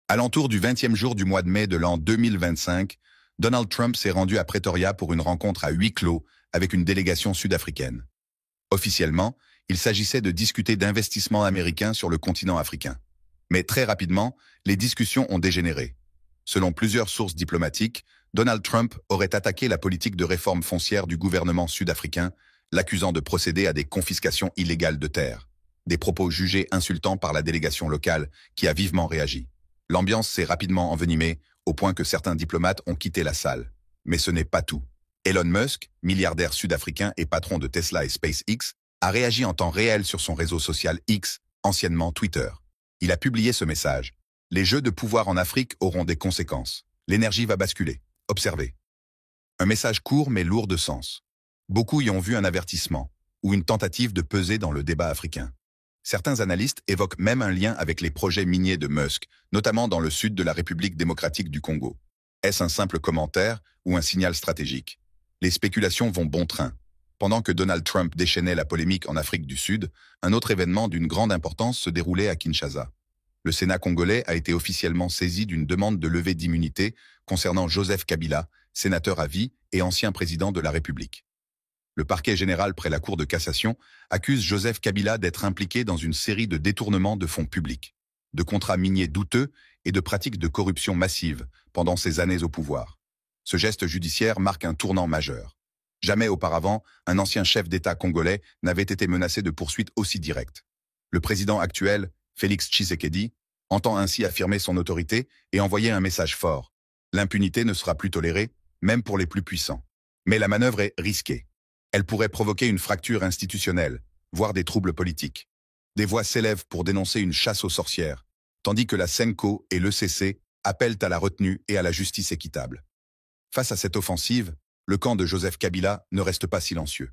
À l'entour du 20e jour du mois de mai de l'an 2025, Donald Trump s'est rendu à Pretoria pour une rencontre à huis clos avec une délégation sud-africaine. Officiellement, il s'agissait de discuter d'investissements américains sur le continent africain. Mais très rapidement, les discussions ont dégénéré. Selon plusieurs sources diplomatiques, Donald Trump aurait attaqué la politique de réforme foncière du gouvernement sud-africain, l'accusant de procéder à des confiscations illégales de terres. Des propos jugés insultants par la délégation locale qui a vivement réagi. L'ambiance s'est rapidement envenimée, au point que certains diplomates ont quitté la salle. Mais ce n'est pas tout. Elon Musk, milliardaire sud-africain et patron de Tesla et SpaceX, a réagi en temps réel sur son réseau social X, anciennement Twitter. Il a publié ce message. Les jeux de pouvoir en Afrique auront des conséquences. L'énergie va basculer. Observez. Un message court mais lourd de sens. Beaucoup y ont vu un avertissement, ou une tentative de peser dans le débat africain. Certains analystes évoquent même un lien avec les projets miniers de Musk, notamment dans le sud de la République démocratique du Congo. Est-ce un simple commentaire ou un signal stratégique? Les spéculations vont bon train. Pendant que Donald Trump déchaînait la polémique en Afrique du Sud, un autre événement d'une grande importance se déroulait à Kinshasa. Le Sénat congolais a été officiellement saisi d'une demande de levée d'immunité concernant Joseph Kabila, sénateur à vie et ancien président de la République. Le parquet général près la Cour de cassation accuse Joseph Kabila d'être impliqué dans une série de détournements de fonds publics, de contrats miniers douteux et de pratiques de corruption massive pendant ses années au pouvoir. Ce geste judiciaire marque un tournant majeur. Jamais auparavant, un ancien chef d'État congolais n'avait été menacé de poursuites aussi directes. Le président actuel, Félix Tshisekedi, entend ainsi affirmer son autorité et envoyer un message fort. L'impunité ne sera plus tolérée, même pour les plus puissants. Mais la manœuvre est risquée. Elle pourrait provoquer une fracture institutionnelle, voire des troubles politiques. Des voix s'élèvent pour dénoncer une chasse aux sorcières, tandis que la SENCO et l'ECC appellent à la retenue et à la justice équitable. Face à cette offensive, le camp de Joseph Kabila ne reste pas silencieux.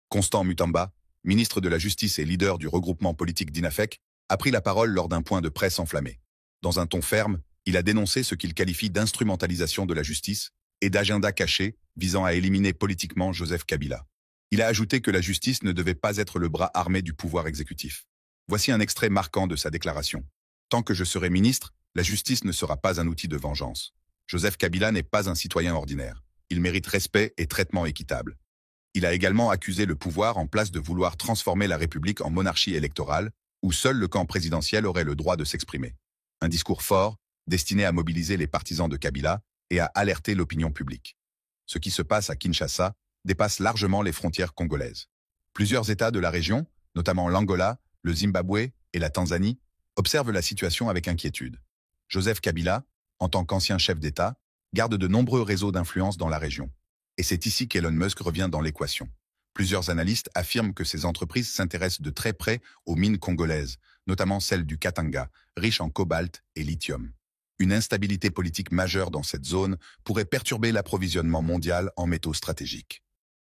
Constant Mutamba, ministre de la Justice et leader du regroupement politique d'INAFEC, a pris la parole lors d'un point de presse enflammé. Dans un ton ferme, il a dénoncé ce qu'il qualifie d'instrumentalisation de la justice et d'agenda caché visant à éliminer politiquement Joseph Kabila. Il a ajouté que la justice ne devait pas être le bras armé du pouvoir exécutif. Voici un extrait marquant de sa déclaration. Tant que je serai ministre, la justice ne sera pas un outil de vengeance. Joseph Kabila n'est pas un citoyen ordinaire. Il mérite respect et traitement équitable. Il a également accusé le pouvoir en place de vouloir transformer la République en monarchie électorale, où seul le camp présidentiel aurait le droit de s'exprimer. Un discours fort, destiné à mobiliser les partisans de Kabila et à alerter l'opinion publique. Ce qui se passe à Kinshasa dépasse largement les frontières congolaises. Plusieurs États de la région, notamment l'Angola, le Zimbabwe et la Tanzanie, observent la situation avec inquiétude. Joseph Kabila, en tant qu'ancien chef d'État, garde de nombreux réseaux d'influence dans la région. Et c'est ici qu'Elon Musk revient dans l'équation. Plusieurs analystes affirment que ces entreprises s'intéressent de très près aux mines congolaises, notamment celles du Katanga, riche en cobalt et lithium. Une instabilité politique majeure dans cette zone pourrait perturber l'approvisionnement mondial en métaux stratégiques.